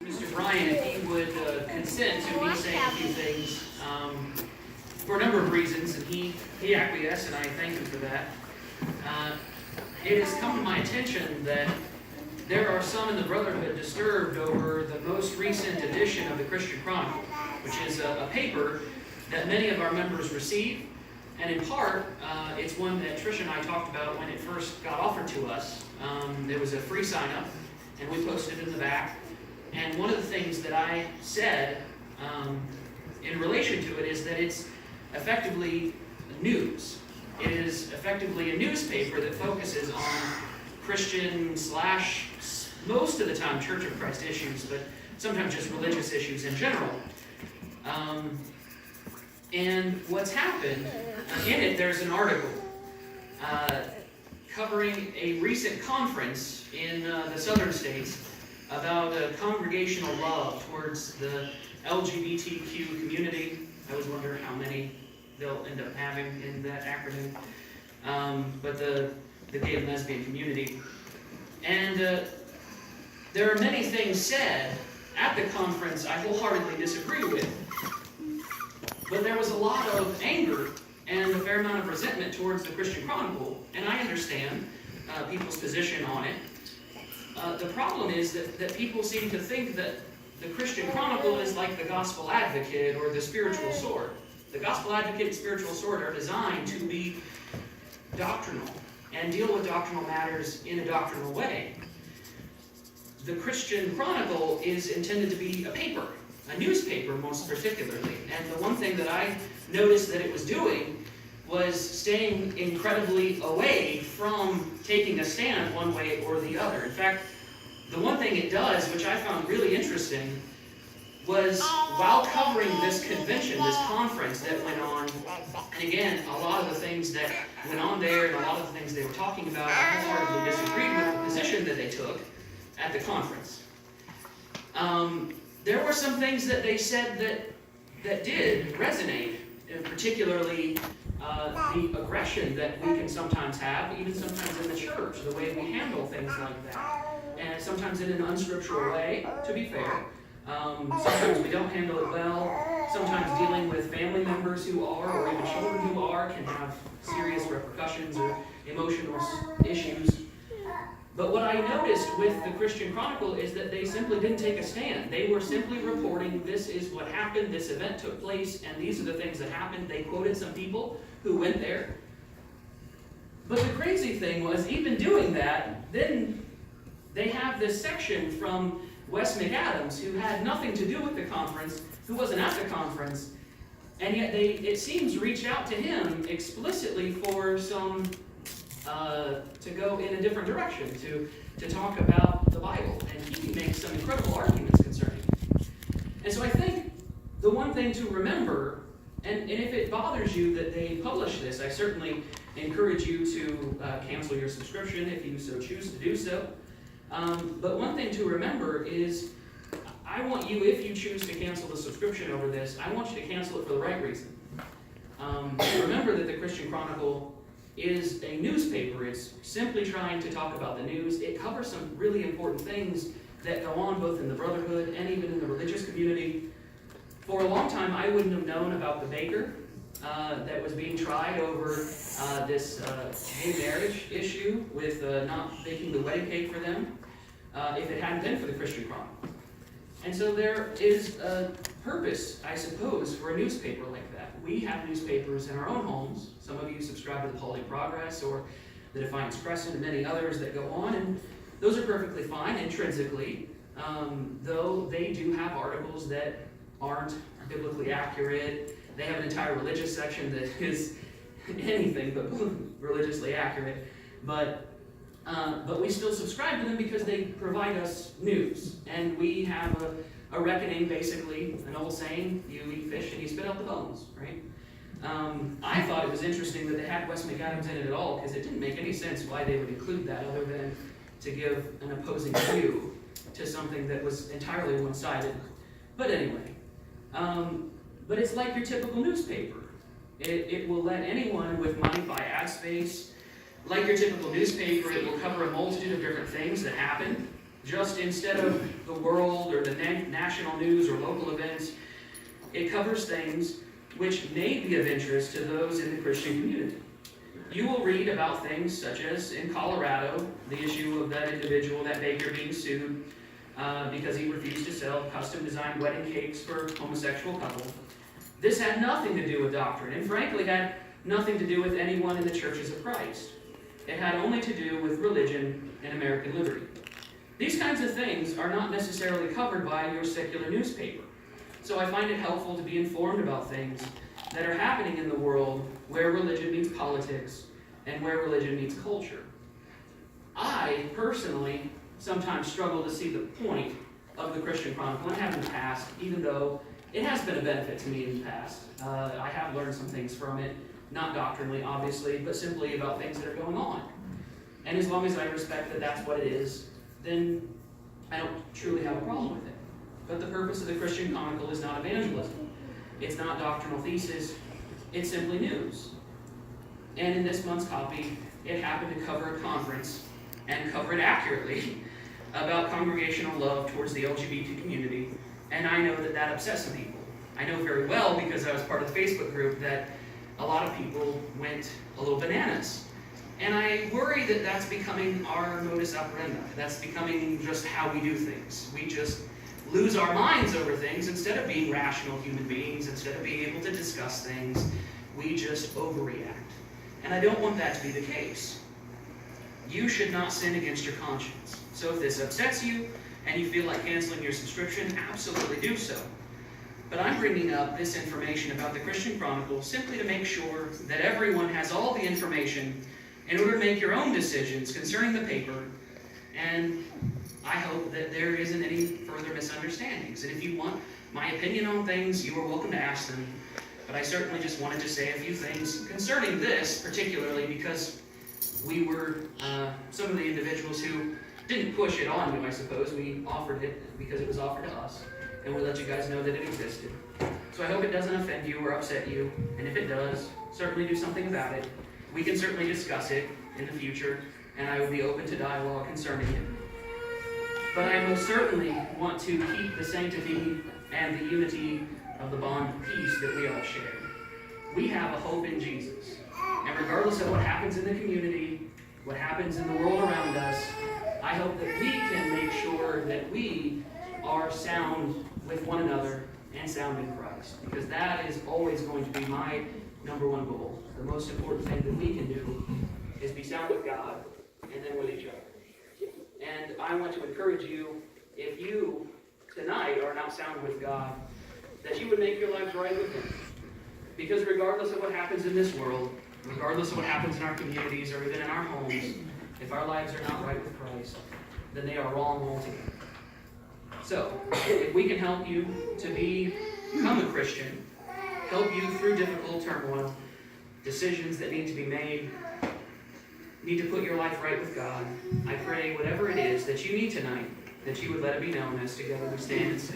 Mr. Bryan, if he would consent to me saying a few things for a number of reasons, and he acquiesced, and I thank him for that. It has come to my attention that there are some in the Brotherhood disturbed over the most recent edition of the Christian Chronicle, which is a paper that many of our members receive, and in part, it's one that Tricia and I talked about when it first got offered to us. There was a free sign-up, and we posted it in the back. And one of the things that I said in relation to it is that it's effectively news. It is effectively a newspaper that focuses on Christian / most of the time Church of Christ issues, but sometimes just religious issues in general. And what's happened, in it there's an article covering a recent conference in the southern states about congregational love towards the LGBTQ community. I always wonder how many they'll end up having in that acronym. But the gay and lesbian community. And there are many things said at the conference I wholeheartedly disagree with. But there was a lot of anger and a fair amount of resentment towards the Christian Chronicle, and I understand people's position on it. The problem is that people seem to think that the Christian Chronicle is like the Gospel Advocate or the Spiritual Sword. The Gospel Advocate and Spiritual Sword are designed to be doctrinal and deal with doctrinal matters in a doctrinal way. The Christian Chronicle is intended to be a paper, a newspaper most particularly. And the one thing that I noticed that it was doing was staying incredibly away from taking a stand one way or the other. In fact, the one thing it does, which I found really interesting, was while covering this convention, this conference that went on, and again, a lot of the things that went on there and a lot of the things they were talking about, I wholeheartedly disagreed with the position that they took at the conference. There were some things that they said that did resonate, and particularly the aggression that we can sometimes have, even sometimes in the church, the way we handle things like that. And sometimes in an unscriptural way, to be fair. Sometimes we don't handle it well. Sometimes dealing with family members who are, or even children who are, can have serious repercussions or emotional issues. But what I noticed with the Christian Chronicle is that they simply didn't take a stand. They were simply reporting, this is what happened, this event took place, and these are the things that happened. They quoted some people who went there. But the crazy thing was, even doing that, then they have this section from Wes McAdams, who had nothing to do with the conference, who wasn't at the conference, and yet they, it seems, reached out to him explicitly for some to go in a different direction, to talk about the Bible, and he makes some incredible arguments concerning it. And so I think the one thing to remember, and if it bothers you that they publish this, I certainly encourage you to cancel your subscription if you so choose to do so. But one thing to remember is, I want you, if you choose to cancel the subscription over this, I want you to cancel it for the right reason. Remember that the Christian Chronicle is a newspaper. It's simply trying to talk about the news. It covers some really important things that go on both in the Brotherhood and even in the religious community. For a long time, I wouldn't have known about the baker that was being tried over this gay marriage issue with not baking the wedding cake for them if it hadn't been for the Christian Chronicle. And so there is a purpose, I suppose, for a newspaper like that. We have newspapers in our own homes. Some of you subscribe to the Holy Progress or the Defiance Crescent and many others that go on, and those are perfectly fine intrinsically, though they do have articles that aren't biblically accurate. They have an entire religious section that is anything but religiously accurate, but we still subscribe to them because they provide us news, and we have a reckoning, basically, an old saying, you eat fish and you spit out the bones, right? I thought it was interesting that they had Wes McAdams in it at all, because it didn't make any sense why they would include that other than to give an opposing view to something that was entirely one-sided. But anyway, but it's like your typical newspaper. It will let anyone with money buy ad space. Like your typical newspaper, it will cover a multitude of different things that happen just instead of the world or the national news or local events, it covers things which may be of interest to those in the Christian community. You will read about things such as in Colorado, the issue of that individual, that baker being sued because he refused to sell custom-designed wedding cakes for homosexual couples. This had nothing to do with doctrine, and frankly had nothing to do with anyone in the churches of Christ. It had only to do with religion and American liberty. These kinds of things are not necessarily covered by your secular newspaper. So I find it helpful to be informed about things that are happening in the world where religion meets politics and where religion meets culture. I, personally, sometimes struggle to see the point of the Christian Chronicle, and I have in the past, even though it has been a benefit to me in the past. I have learned some things from it, not doctrinally, obviously, but simply about things that are going on. And as long as I respect that that's what it is, then I don't truly have a problem with it. But the purpose of the Christian Chronicle is not evangelism. It's not doctrinal thesis. It's simply news. And in this month's copy, it happened to cover a conference, and cover it accurately, about congregational love towards the LGBT community. And I know that that upsets some people. I know very well, because I was part of the Facebook group, that a lot of people went a little bananas. And I worry that that's becoming our modus operandi. That's becoming just how we do things. We just lose our minds over things instead of being rational human beings, instead of being able to discuss things. We just overreact. And I don't want that to be the case. You should not sin against your conscience. So if this upsets you and you feel like canceling your subscription, absolutely do so. But I'm bringing up this information about the Christian Chronicle simply to make sure that everyone has all the information in order to make your own decisions concerning the paper, and I hope that there isn't any further misunderstandings. And if you want my opinion on things, you are welcome to ask them. But I certainly just wanted to say a few things concerning this, particularly because we were some of the individuals who didn't push it on you, I suppose. We offered it because it was offered to us, and we let you guys know that it existed. So I hope it doesn't offend you or upset you, and if it does, certainly do something about it. We can certainly discuss it in the future, and I would be open to dialogue concerning it. But I most certainly want to keep the sanctity and the unity of the bond of peace that we all share. We have a hope in Jesus. And regardless of what happens in the community, what happens in the world around us, I hope that we can make sure that we are sound with one another and sound in Christ. Because that is always going to be my number one goal. The most important thing that we can do is be sound with God and then with each other. And I want to encourage you, if you tonight are not sound with God, that you would make your lives right with Him. Because regardless of what happens in this world, regardless of what happens in our communities or even in our homes, if our lives are not right with Christ, then they are wrong altogether. So, if we can help you to become a Christian, help you through difficult turmoil, decisions that need to be made, need to put your life right with God, I pray whatever it is that you need tonight, that you would let it be known as together we stand and sing.